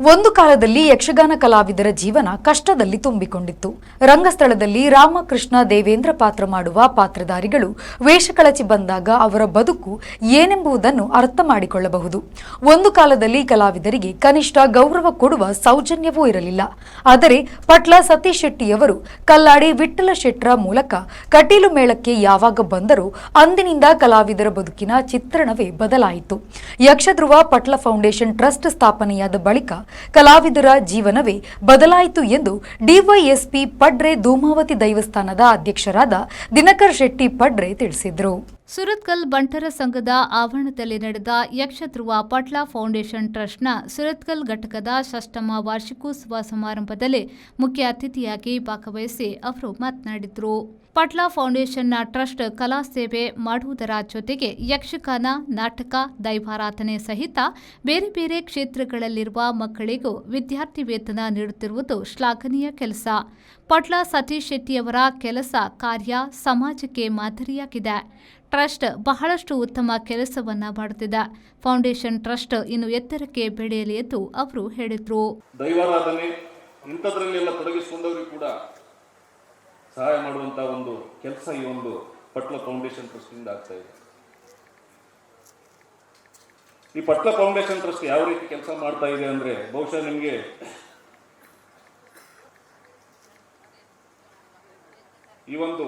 ಒಂದು ಕಾಲದಲ್ಲಿ ಯಕ್ಷಗಾನ ಕಲಾವಿದರ ಜೀವನ ಕಷ್ಟದಲ್ಲಿ ತುಂಬಿಕೊಂಡಿತ್ತು. ರಂಗಸ್ಥಳದಲ್ಲಿ ರಾಮಕೃಷ್ಣ ದೇವೇಂದ್ರ ಪಾತ್ರ ಮಾಡುವ ಪಾತ್ರಧಾರಿಗಳು ವೇಷಕಳಚಿ ಬಂದಾಗ ಅವರ ಬದುಕು ಏನೆಂಬುದನ್ನು ಅರ್ಥ ಮಾಡಿಕೊಳ್ಳಬಹುದು. ಒಂದು ಕಾಲದಲ್ಲಿ ಕಲಾವಿದರಿಗೆ ಕನಿಷ್ಠ ಗೌರವ ಕೊಡುವ ಸೌಜನ್ಯವೂ ಇರಲಿಲ್ಲ. ಆದರೆ ಪಟ್ಲ ಸತೀಶ್ ಶೆಟ್ಟಿಯವರು ಕಲ್ಲಾಡಿ ವಿಠ್ಠಲ ಶೆಟ್ಟರ ಮೂಲಕ ಕಟೀಲು ಮೇಳಕ್ಕೆ ಯಾವಾಗ ಬಂದರೋ ಅಂದಿನಿಂದ ಕಲಾವಿದರ ಬದುಕಿನ ಚಿತ್ರಣವೇ ಬದಲಾಯಿತು. ಯಕ್ಷಧ್ರುವ ಪಟ್ಲ ಫೌಂಡೇಶನ್ ಟ್ರಸ್ಟ್ ಸ್ಥಾಪನೆಯಾದ ಬಳಿಕ ಕಲಾವಿದರ ಜೀವನವೇ ಬದಲಾಯಿತು ಎಂದು ಡಿವೈಎಸ್ಪಿ ಪಡ್ರೆ ಧೂಮಾವತಿ ದೈವಸ್ಥಾನದ ಅಧ್ಯಕ್ಷರಾದ ದಿನಕರ್ ಶೆಟ್ಟಿ ಪಡ್ರೆ ತಿಳಿಸಿದರು. ಸುರತ್ಕಲ್ ಬಂಟರ ಸಂಘದ ಆವರಣದಲ್ಲಿ ನಡೆದ ಯಕ್ಷಧ್ರುವ ಪಟ್ಲ ಫೌಂಡೇಶನ್ ಟ್ರಸ್ಟ್ನ ಸುರತ್ಕಲ್ ಘಟಕದ ಷಷ್ಠಮ ವಾರ್ಷಿಕೋತ್ಸವ ಸಮಾರಂಭದಲ್ಲಿ ಮುಖ್ಯ ಅತಿಥಿಯಾಗಿ ಭಾಗವಹಿಸಿ ಅವರು ಮಾತನಾಡಿದರು. ಪಟ್ಲ ಫೌಂಡೇಶನ್ನ ಟ್ರಸ್ಟ್ ಕಲಾ ಸೇವೆ ಮಾಡುವುದರ ಜೊತೆಗೆ ಯಕ್ಷಗಾನ, ನಾಟಕ, ದೈವಾರಾಧನೆ ಸಹಿತ ಬೇರೆ ಬೇರೆ ಕ್ಷೇತ್ರಗಳಲ್ಲಿರುವ ಮಕ್ಕಳಿಗೂ ವಿದ್ಯಾರ್ಥಿ ವೇತನ ನೀಡುತ್ತಿರುವುದು ಶ್ಲಾಘನೀಯ ಕೆಲಸ. ಪಟ್ಲ ಸತೀಶ್ ಶೆಟ್ಟಿಯವರ ಕೆಲಸ ಕಾರ್ಯ ಸಮಾಜಕ್ಕೆ ಮಾದರಿಯಾಗಿದೆ. ಟ್ರಸ್ಟ್ ಬಹಳಷ್ಟು ಉತ್ತಮ ಕೆಲಸವನ್ನ ಮಾಡುತ್ತಿದೆ. ಫೌಂಡೇಶನ್ ಟ್ರಸ್ಟ್ ಇನ್ನು ಎತ್ತರಕ್ಕೆ ಬೆಳೆಯಲಿ ಎಂದು ಅವರು ಹೇಳಿದರು. ದೈವಾರಾಧನೆ ಇಂಥದ್ರಲ್ಲೆಲ್ಲ ತೊಡಗಿಸಿಕೊಂಡವರಿಗೆ ಕೂಡ ಸಹಾಯ ಮಾಡುವಂತಹ ಒಂದು ಕೆಲಸ ಈ ಒಂದು ಪಟ್ಲ ಫೌಂಡೇಶನ್ ಟ್ರಸ್ಟ್ ಇಂದ ಆಗ್ತಾ ಇದೆ. ಈ ಪಟ್ಲ ಫೌಂಡೇಶನ್ ಟ್ರಸ್ಟ್ ಯಾವ ರೀತಿ ಕೆಲಸ ಮಾಡ್ತಾ ಇದೆ ಅಂದ್ರೆ, ಬಹುಶಃ ನಿಮಗೆ ಈ ಒಂದು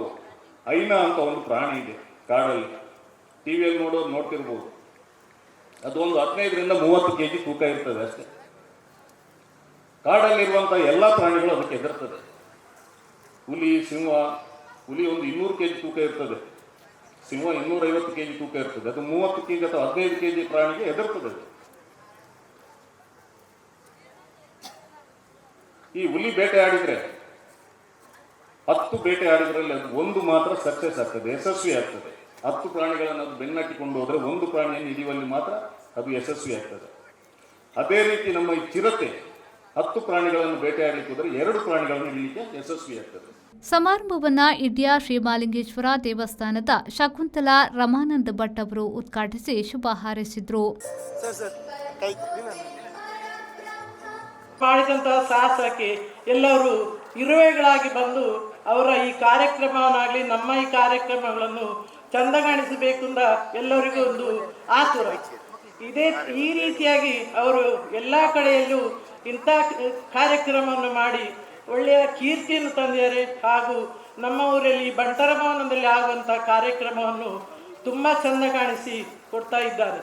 ಐನಾ ಅಂತ ಒಂದು ಪ್ರಾಣಿ ಇದೆ ಕಾಡಲ್ಲಿ, ಟಿವಿಯಲ್ಲಿ ನೋಡ್ತಿರ್ಬೋದು. ಅದು ಒಂದು 15ರಿಂದ 30 kg ತೂಕ ಇರ್ತದೆ ಅಷ್ಟೇ. ಕಾಡಲ್ಲಿರುವಂತಹ ಎಲ್ಲಾ ಪ್ರಾಣಿಗಳು ಅದಕ್ಕೆ ಹೆದರ್ತದೆ. ಹುಲಿ, ಸಿಂಹ, ಹುಲಿ ಒಂದು 200 kg ತೂಕ ಇರ್ತದೆ, ಸಿಂಹ 250 kg ತೂಕ ಇರ್ತದೆ. ಅದು 30 kg ಅಥವಾ 15 kg ಪ್ರಾಣಿಗೆ ಹೆದರ್ತದೆ. ಈ ಹುಲಿ ಬೇಟೆ ಆಡಿದ್ರೆ 10 ಬೇಟೆ ಆಡಿದ್ರಲ್ಲಿ ಅದು ಒಂದು ಮಾತ್ರ ಸಕ್ಸಸ್ ಆಗ್ತದೆ, ಯಶಸ್ವಿ ಆಗ್ತದೆ. 10 ಪ್ರಾಣಿಗಳನ್ನು ಅದು ಬೆನ್ನಟ್ಟಿಕೊಂಡು ಹೋದ್ರೆ ಒಂದು ಪ್ರಾಣಿಯನ್ನು ಹಿಡಿಯುವಲ್ಲಿ ಮಾತ್ರ ಅದು ಯಶಸ್ವಿ ಆಗ್ತದೆ. ಅದೇ ರೀತಿ ನಮ್ಮ ಈ ಚಿರತೆ 10 ಪ್ರಾಣಿಗಳನ್ನು ಬೇಟೆಯಾಡಲಿಕ್ಕೆ ಹೋದರೆ 2 ಪ್ರಾಣಿಗಳನ್ನು ಹಿಡಿಯಲಿಕ್ಕೆ ಯಶಸ್ವಿ ಆಗ್ತದೆ. ಸಮಾರಂಭವನ್ನ ಇಡ್ಯಾ ಶ್ರೀಮಾಲಿಂಗೇಶ್ವರ ದೇವಸ್ಥಾನದ ಶಕುಂತಲಾ ರಮಾನಂದ ಭಟ್ ಅವರು ಉದ್ಘಾಟಿಸಿ ಶುಭ ಹಾರೈಸಿದ್ರು. ಮಾಡಿದಂತಹ ಸಾಹಸಕ್ಕೆ ಎಲ್ಲರೂ ಇರುವೆಗಳಾಗಿ ಬಂದು ಅವರ ಈ ಕಾರ್ಯಕ್ರಮವನ್ನಾಗಲಿ ನಮ್ಮ ಈ ಕಾರ್ಯಕ್ರಮಗಳನ್ನು ಚಂದಗಾಣಿಸಬೇಕು ಅಂತ ಎಲ್ಲರಿಗೂ ಒಂದು ಆತುರ. ಈ ರೀತಿಯಾಗಿ ಅವರು ಎಲ್ಲ ಕಡೆಯಲ್ಲೂ ಇಂಥ ಕಾರ್ಯಕ್ರಮವನ್ನು ಮಾಡಿ ಒಳ್ಳೆಯ ಕೀರ್ತಿಯನ್ನು ತಂದಿದ್ದಾರೆ. ಹಾಗೂ ನಮ್ಮ ಊರಲ್ಲಿ ಬಂಟರ ಭವನದಲ್ಲಿ ಆಗುವಂಥ ಕಾರ್ಯಕ್ರಮವನ್ನು ತುಂಬ ಚೆಂದ ಕಾಣಿಸಿ ಕೊಡ್ತಾ ಇದ್ದಾರೆ.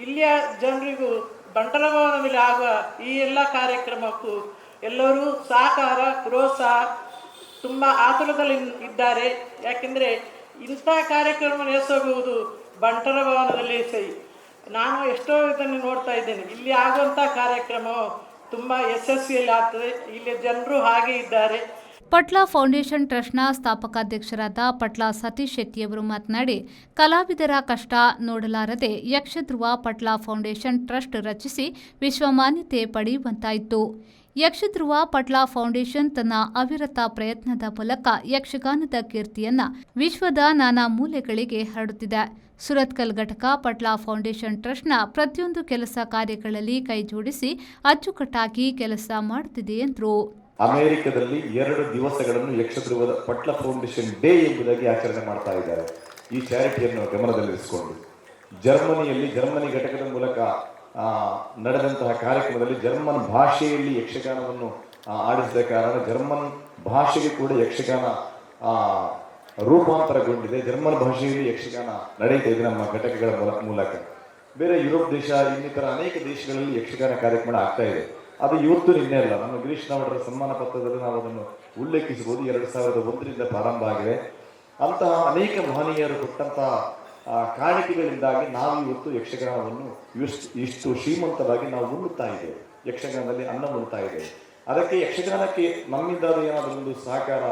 ಇಲ್ಲಿಯ ಜನರಿಗೂ ಬಂಟರ ಭವನದಲ್ಲಿ ಆಗುವ ಈ ಎಲ್ಲ ಕಾರ್ಯಕ್ರಮಕ್ಕೂ ಎಲ್ಲರೂ ಸಹಕಾರ ಪ್ರೋತ್ಸಾಹ ತುಂಬ ಆತುರದಲ್ಲಿ ಇದ್ದಾರೆ. ಯಾಕೆಂದರೆ ಇಂಥ ಕಾರ್ಯಕ್ರಮ ನಡೆಸಬಹುದು ಬಂಟರ ಭವನದಲ್ಲಿ ಸಹಿ. ನಾನು ಎಷ್ಟೋ ಇದನ್ನು ನೋಡ್ತಾ ಇದ್ದೇನೆ. ಇಲ್ಲಿ ಆಗುವಂಥ ಕಾರ್ಯಕ್ರಮ ತುಂಬ ಯಶಸ್ವಿಯಲ್ಲಿ ಆಗ್ತದೆ. ಇಲ್ಲಿ ಜನರು ಹಾಗೆ ಇದ್ದಾರೆ. ಪಟ್ಲ ಫೌಂಡೇಶನ್ ಟ್ರಸ್ಟ್ನ ಸ್ಥಾಪಕಾಧ್ಯಕ್ಷರಾದ ಪಟ್ಲ ಸತೀಶ್ ಶೆಟ್ಟಿಯವರು ಮಾತನಾಡಿ, ಕಲಾವಿದರ ಕಷ್ಟ ನೋಡಲಾರದೆ ಯಕ್ಷಧ್ರುವ ಪಟ್ಲ ಫೌಂಡೇಶನ್ ಟ್ರಸ್ಟ್ ರಚಿಸಿ ವಿಶ್ವಮಾನ್ಯತೆ ಪಡೆಯುವಂತಾಯಿತು. ಯಕ್ಷಧ್ರುವ ಪಟ್ಲ ಫೌಂಡೇಶನ್ ತನ್ನ ಅವಿರತ ಪ್ರಯತ್ನದ ಮೂಲಕ ಯಕ್ಷಗಾನದ ಕೀರ್ತಿಯನ್ನ ವಿಶ್ವದ ನಾನಾ ಮೂಲೆಗಳಿಗೆ ಹರಡುತ್ತಿದೆ. ಸುರತ್ಕಲ್ ಘಟಕ ಪಟ್ಲ ಫೌಂಡೇಶನ್ ಟ್ರಸ್ಟ್ನ ಪ್ರತಿಯೊಂದು ಕೆಲಸ ಕಾರ್ಯಗಳಲ್ಲಿ ಕೈಜೋಡಿಸಿ ಅಚ್ಚುಕಟ್ಟಾಗಿ ಕೆಲಸ ಮಾಡುತ್ತಿದೆ ಎಂದರು. ಅಮೆರಿಕದಲ್ಲಿ 2 ದಿವಸಗಳನ್ನು ಯಕ್ಷಧ್ರುವದ ಪಟ್ಲ ಫೌಂಡೇಶನ್ ಡೇ ಎಂಬುದಾಗಿ ಆಚರಣೆ ಮಾಡ್ತಾ ಇದ್ದಾರೆ. ಈ ಚಾರಿಟಿಯನ್ನು ಗಮನದಲ್ಲಿರಿಸಿಕೊಂಡು ಜರ್ಮನಿ ಘಟಕದ ಮೂಲಕ ನಡೆದಂತಹ ಕಾರ್ಯಕ್ರಮದಲ್ಲಿ ಜರ್ಮನ್ ಭಾಷೆಯಲ್ಲಿ ಯಕ್ಷಗಾನವನ್ನು ಆಡಿಸಿದ ಕಾರಣ ಜರ್ಮನ್ ಭಾಷೆಗೆ ಕೂಡ ಯಕ್ಷಗಾನ ರೂಪಾಂತರಗೊಂಡಿದೆ. ಜರ್ಮನ್ ಭಾಷೆಯಲ್ಲಿ ಯಕ್ಷಗಾನ ನಡೆಯುತ್ತಾ ಇದೆ ನಮ್ಮ ಘಟಕಗಳ ಮೂಲಕ. ಬೇರೆ ಯುರೋಪ್ ದೇಶ, ಇನ್ನಿತರ ಅನೇಕ ದೇಶಗಳಲ್ಲಿ ಯಕ್ಷಗಾನ ಕಾರ್ಯಕ್ರಮ ಆಗ್ತಾ ಇದೆ. ಅದು ಇವತ್ತು ನಿನ್ನೆ ಅಲ್ಲ. ನಮ್ಮ ಗಿರೀಶ್ ನಾವಡರ ಸನ್ಮಾನ ಪತ್ರದಲ್ಲಿ ನಾವು ಅದನ್ನು ಉಲ್ಲೇಖಿಸಬಹುದು. 2001ರಿಂದ ಪ್ರಾರಂಭ ಆಗಿದೆ. ಅಂತಹ ಅನೇಕ ಮಹನೀಯರು ಕೊಟ್ಟಂತಹ ಕಾಣಿಕೆಗಳಿಂದಾಗಿ ನಾವು ಇವತ್ತು ಯಕ್ಷಗಾನವನ್ನು ಇಷ್ಟು ಶ್ರೀಮಂತವಾಗಿ ನಾವು ಉಣ್ಣುತ್ತಾ ಇದ್ದೇವೆ. ಯಕ್ಷಗಾನದಲ್ಲಿ ಅನ್ನ ಉಣ್ತಾ ಇದ್ದೇವೆ. ಅದಕ್ಕೆ ಯಕ್ಷಗಾನಕ್ಕೆ ನಮ್ಮಿಂದಾದ ಏನಾದರೂ ಒಂದು ಸಹಕಾರ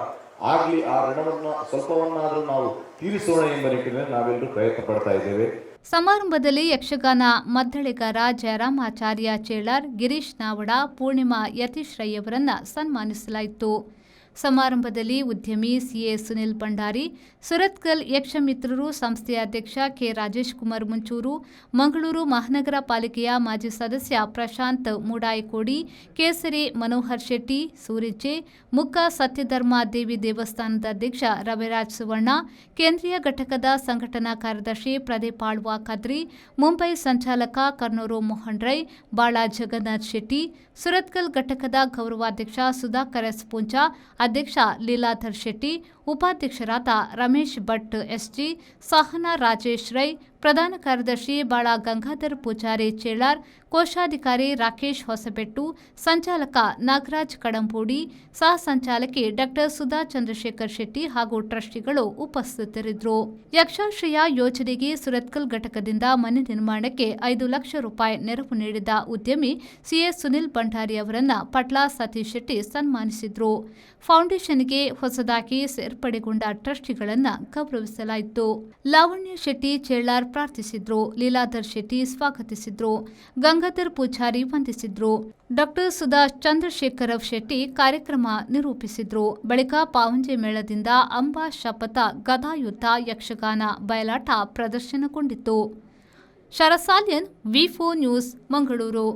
ಆಗಲಿ, ಆ ಋಣವನ್ನು ಸ್ವಲ್ಪವನ್ನಾದರೂ ನಾವು ತೀರಿಸೋಣ ಎಂಬ ನಿಟ್ಟಿನಲ್ಲಿ ನಾವೆಲ್ಲರೂ ಪ್ರಯತ್ನ ಪಡ್ತಾ ಇದ್ದೇವೆ. ಸಮಾರಂಭದಲ್ಲಿ ಯಕ್ಷಗಾನ ಮದ್ದಳೆಗಾರ ಜಯರಾಮಾಚಾರ್ಯ ಚೇಳರ್, ಗಿರೀಶ್ ನಾವಡ, ಪೂರ್ಣಿಮಾ ಯತೀಶ್ ರೈ ಅವರನ್ನ ಸನ್ಮಾನಿಸಲಾಯಿತು. ಸಮಾರಂಭದಲ್ಲಿ ಉದ್ಯಮಿ ಸಿಎ ಸುನಿಲ್ ಭಂಡಾರಿ, ಸುರತ್ಕಲ್ ಯಕ್ಷಮಿತ್ರರು ಸಂಸ್ಥೆಯ ಅಧ್ಯಕ್ಷ ಕೆ ರಾಜೇಶ್ ಕುಮಾರ್ ಮುಂಚೂರು, ಮಂಗಳೂರು ಮಹಾನಗರ ಪಾಲಿಕೆಯ ಮಾಜಿ ಸದಸ್ಯ ಪ್ರಶಾಂತ್ ಮೂಡಾಯಿಕೋಡಿ, ಕೇಸರಿ ಮನೋಹರ್ ಶೆಟ್ಟಿ, ಸೂರಿಜೆ, ಮುಕ್ಕ ಸತ್ಯಧರ್ಮ ದೇವಿ ದೇವಸ್ಥಾನದ ಅಧ್ಯಕ್ಷ ರವಿರಾಜ್ ಸುವರ್ಣ, ಕೇಂದ್ರೀಯ ಘಟಕದ ಸಂಘಟನಾ ಕಾರ್ಯದರ್ಶಿ ಪ್ರದೀಪ್ ಆಳ್ವಾ ಖದ್ರಿ, ಮುಂಬೈ ಸಂಚಾಲಕ ಕರ್ನೂರು ಮೋಹನ್ ರೈ, ಬಾಳ ಜಗನ್ನಾಥ್ ಶೆಟ್ಟಿ, ಸುರತ್ಕಲ್ ಘಟಕದ ಗೌರವಾಧ್ಯಕ್ಷ ಸುಧಾಕರ್ ಎಸ್ ಪೂಂಚಾ, ಅಧ್ಯಕ್ಷ ಲೀಲಾಧರ್ ಶೆಟ್ಟಿ, ಉಪಾಧ್ಯಕ್ಷರಾದ ರಮೇಶ್ ಭಟ್ ಎಸ್ಜಿ, ಸಹನಾ ರಾಜೇಶ್ ರೈ, ಪ್ರಧಾನ ಕಾರ್ಯದರ್ಶಿ ಬಾಳ ಗಂಗಾಧರ್ ಪೂಜಾರಿ ಚೇಳಾರ್, ಕೋಶಾಧಿಕಾರಿ ರಾಕೇಶ್ ಹೊಸಬೆಟ್ಟು, ಸಂಚಾಲಕ ನಾಗರಾಜ್ ಕಡಂಪೂಡಿ, ಸಹ ಸಂಚಾಲಕಿ ಡಾ ಸುಧಾ ಚಂದ್ರಶೇಖರ್ ಶೆಟ್ಟಿ ಹಾಗೂ ಟ್ರಸ್ಟಿಗಳು ಉಪಸ್ಥಿತರಿದ್ದರು. ಯಕ್ಷಾಶ್ರಯ ಯೋಜನೆಗೆ ಸುರತ್ಕಲ್ ಘಟಕದಿಂದ ಮನೆ ನಿರ್ಮಾಣಕ್ಕೆ 5 ಲಕ್ಷ ರೂಪಾಯಿ ನೆರವು ನೀಡಿದ ಉದ್ಯಮಿ ಸಿಎ ಸುನಿಲ್ ಭಂಡಾರಿ ಅವರನ್ನ ಪಟ್ಲ ಸತೀಶ್ ಶೆಟ್ಟಿ ಸನ್ಮಾನಿಸಿದರು. ಫೌಂಡೇಶನ್ಗೆ ಹೊಸದಾಗಿ ಸೇರ್ಪಡೆಗೊಂಡ ಟ್ರಸ್ಟಿಗಳನ್ನು ಗೌರವಿಸಲಾಯಿತು. ಲಾವಣ್ಯ ಶೆಟ್ಟಿ ಚೇಳಾರ್ ಪ್ರಾರ್ಥಿಸಿದ್ರು. ಲೀಲಾಧರ್ ಶೆಟ್ಟಿ ಸ್ವಾಗತಿಸಿದ್ರು. ಗಂಗಾಧರ್ ಪೂಜಾರಿ ವಂದಿಸಿದ್ರು. ಡಾ ಸುಧಾ ಚಂದ್ರಶೇಖರ್ ಶೆಟ್ಟಿ ಕಾರ್ಯಕ್ರಮ ನಿರೂಪಿಸಿದ್ರು. ಬಳಿಕ ಪಾವಂಜೆ ಮೇಳದಿಂದ ಅಂಬಾ ಶಪಥ ಗದಾಯುದ್ಧ ಯಕ್ಷಗಾನ ಬಯಲಾಟ ಪ್ರದರ್ಶನಗೊಂಡಿತು. ಶರಸಾಲ್ಯನ್, ವಿ4 ನ್ಯೂಸ್, ಮಂಗಳೂರು.